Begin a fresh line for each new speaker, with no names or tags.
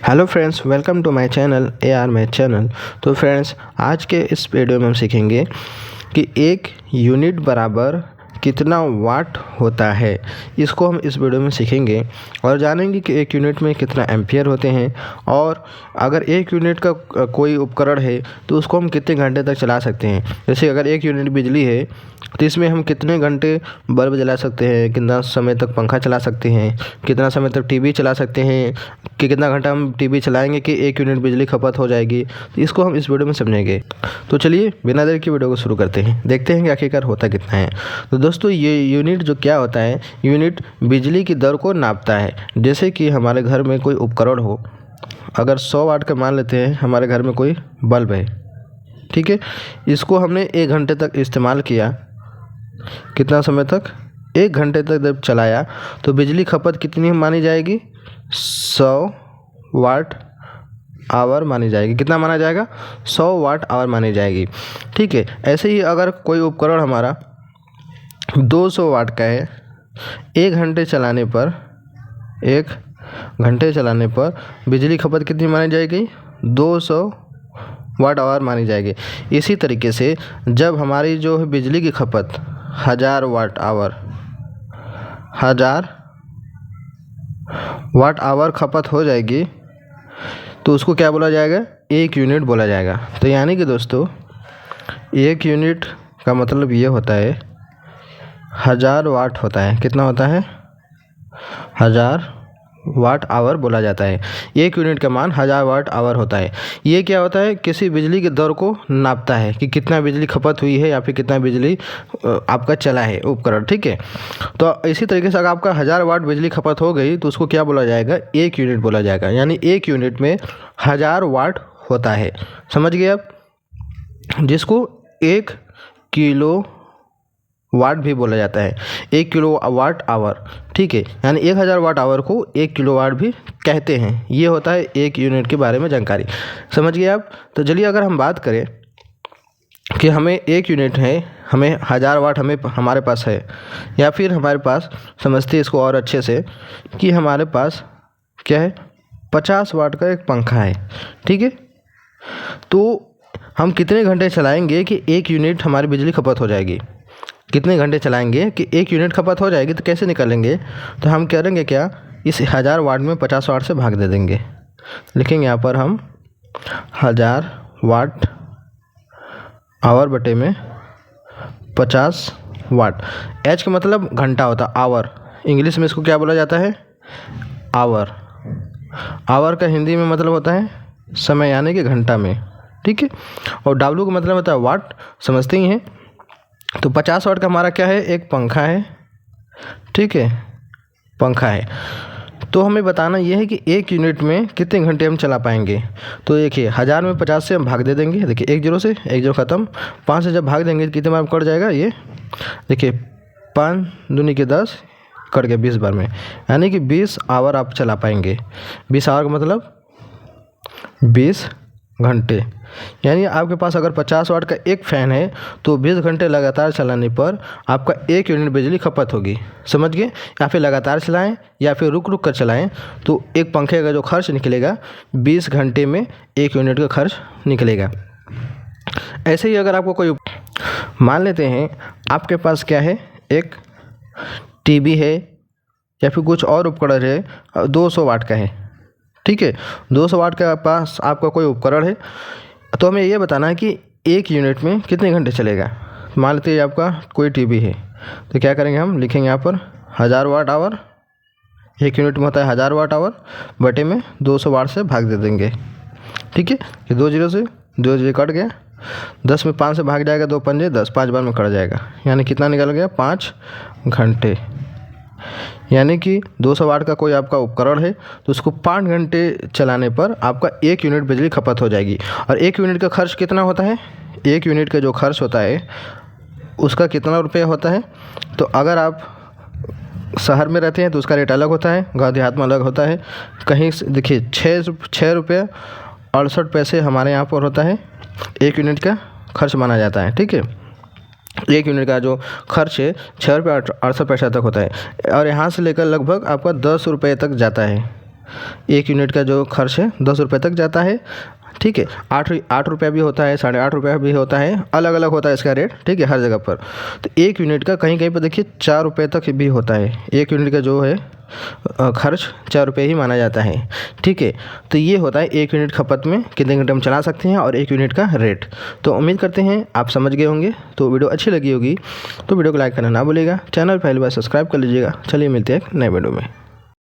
Hello friends, welcome to my channel AR math channel. तो friends, आज के इस वीडियो में हम सीखेंगे कि एक यूनिट बराबर कितना वाट होता है। इसको हम इस वीडियो में सीखेंगे और जानेंगे कि एक यूनिट में कितना एम्पियर होते हैं और अगर एक यूनिट का कोई उपकरण है तो उसको हम कितने घंटे तक चला सकते हैं। जैसे अगर एक यूनिट बिजली है तो इसमें हम कितने घंटे बल्ब जला सकते हैं, कितना समय तक पंखा चला सकते हैं, कितना समय तक टीवी चला सकते हैं, कि कितना घंटा हम टीवी चलाएंगे कि एक यूनिट बिजली खपत हो जाएगी। तो इसको हम इस वीडियो में समझेंगे। तो चलिए बिना देर की वीडियो को शुरू करते हैं, देखते हैं कि आखिरकार होता कितना है। तो दोस्तों, ये यूनिट जो क्या होता है, यूनिट बिजली की दर को नापता है। जैसे कि हमारे घर में कोई उपकरण हो, अगर 100 वाट का मान लेते हैं, हमारे घर में कोई बल्ब है, ठीक है। इसको हमने 1 घंटे तक इस्तेमाल किया। कितना समय तक? 1 घंटे तक जब चलाया तो बिजली खपत कितनी मानी जाएगी? 100 वाट आवर मानी जाएगी। कितना माना जाएगा? 100 वाट आवर मानी जाएगी, ठीक है। ऐसे ही अगर कोई उपकरण हमारा 200 वाट का है, 1 घंटे चलाने पर 1 घंटे चलाने पर बिजली खपत कितनी मानी जाएगी? 200 वाट आवर मानी जाएगी। इसी तरीके से जब हमारी जो है बिजली की खपत 1000 वाट आवर 1000 वाट आवर खपत हो जाएगी तो उसको क्या बोला जाएगा? 1 यूनिट बोला जाएगा। तो यानी कि दोस्तों, 1 यूनिट का मतलब ये होता है 1000 वाट होता है। कितना होता है? 1000 वाट आवर बोला जाता है। 1 यूनिट का मान 1000 वाट आवर होता है। ये क्या होता है? किसी बिजली की दर को नापता है कि कितना बिजली खपत हुई है या फिर कितना बिजली आपका चला है उपकरण, ठीक है। तो इसी तरीके से अगर आपका 1000 वाट बिजली खपत हो गई तो उसको क्या बोला जाएगा? 1 यूनिट बोला जाएगा। यानी 1 यूनिट में 1000 वाट होता है। समझ गए आप? जिसको 1 किलो वाट भी बोला जाता है। 1 किलो वाट आवर, ठीक है। यानी 1000 वाट आवर को 1 किलो वाट भी कहते हैं। ये होता है 1 यूनिट के बारे में जानकारी। समझ गए आप? तो चलिए अगर हम बात करें कि हमें 1 यूनिट है, हमें 1000 वाट हमारे पास है, या फिर हमारे पास, समझते इसको और अच्छे से, कि हमारे पास क्या है? 50 वाट का एक पंखा है, ठीक है। तो हम कितने घंटे चलाएंगे कि 1 यूनिट हमारी बिजली खपत हो जाएगी? कितने घंटे चलाएंगे कि 1 यूनिट खपत हो जाएगी? तो कैसे निकालेंगे? तो हम करेंगे क्या, इस 1000 वाट में 50 वाट से भाग दे देंगे। लिखेंगे यहाँ पर हम 1000 वाट आवर बटे में 50 वाट। एच का मतलब घंटा होता है, आवर। इंग्लिश में इसको क्या बोला जाता है? आवर। आवर का हिंदी में मतलब होता है समय, यानी कि घंटा में, ठीक है। और डब्ल्यू का मतलब होता है वाट, समझते ही हैं। तो 50 वाट का हमारा क्या है? एक पंखा है, ठीक है, पंखा है। तो हमें बताना यह है कि 1 यूनिट में कितने घंटे हम चला पाएंगे। तो देखिए, 1000 में 50 से हम भाग दे देंगे। देखिए 1 जीरो से 1 जीरो ख़त्म, 5 से जब भाग देंगे तो कितने बार कट जाएगा? ये देखिए 5 दूनी के 10 कट गया 20 बार में, यानी कि 20 आवर आप चला पाएंगे। 20 आवर का मतलब 20 घंटे। यानी आपके पास अगर 50 वाट का एक फ़ैन है तो 20 घंटे लगातार चलाने पर आपका 1 यूनिट बिजली खपत होगी। समझ गए? या फिर लगातार चलाएं या फिर रुक रुक कर चलाएं तो एक पंखे का जो खर्च निकलेगा 20 घंटे में 1 यूनिट का खर्च निकलेगा। ऐसे ही अगर आपको कोई, मान लेते हैं आपके पास क्या है, एक टीवी है या फिर कुछ और उपकरण है 200 वाट का है, ठीक है। 200 वाट का पास आपका कोई उपकरण है, तो हमें ये बताना है कि 1 यूनिट में कितने घंटे चलेगा। मान लेते हैं आपका कोई टीवी है, तो क्या करेंगे, हम लिखेंगे यहाँ पर 1000 वाट आवर, 1 यूनिट में होता है 1000 वाट आवर, बटे में 200 वाट से भाग दे देंगे, ठीक है। ये 2 जीरो से 2 जीरो कट गया, 10 में 5 से भाग जाएगा, 2 पंजे 10, 5 बार में कट जाएगा, यानी कितना निकल गया? 5 घंटे। यानी कि 200 वाट का कोई आपका उपकरण है तो उसको 5 घंटे चलाने पर आपका 1 यूनिट बिजली खपत हो जाएगी। और 1 यूनिट का खर्च कितना होता है? 1 यूनिट का जो खर्च होता है उसका कितना रुपया होता है? तो अगर आप शहर में रहते हैं तो उसका रेट अलग होता है, गाँव देहात में अलग होता है। कहीं देखिए 6 रुपये 68 पैसे हमारे यहाँ पर होता है, 1 यूनिट का खर्च माना जाता है, ठीक है। 1 यूनिट का जो खर्च है 6 रुपये 68 पैसा तक होता है। और यहाँ से लेकर लगभग आपका 10 रुपये तक जाता है, 1 यूनिट का जो खर्च है 10 रुपये तक जाता है। ठीक है, 8 रुपया भी होता है, 8.5 रुपया भी होता है, अलग अलग होता है इसका रेट। ठीक है, हर जगह पर। तो 1 यूनिट का कहीं कहीं पर देखिए 4 रुपये तक भी होता है। 1 यूनिट का जो है खर्च 4 रुपये ही माना जाता है। ठीक है, तो ये होता है 1 यूनिट खपत में कितने घंटे हम चला सकते हैं और 1 यूनिट का रेट। तो उम्मीद करते हैं आप समझ गए होंगे। तो वीडियो अच्छी लगी होगी तो वीडियो को लाइक करना ना भूलिएगा, चैनल पहली बार सब्सक्राइब कर लीजिएगा। चलिए मिलते हैं एक नए वीडियो में।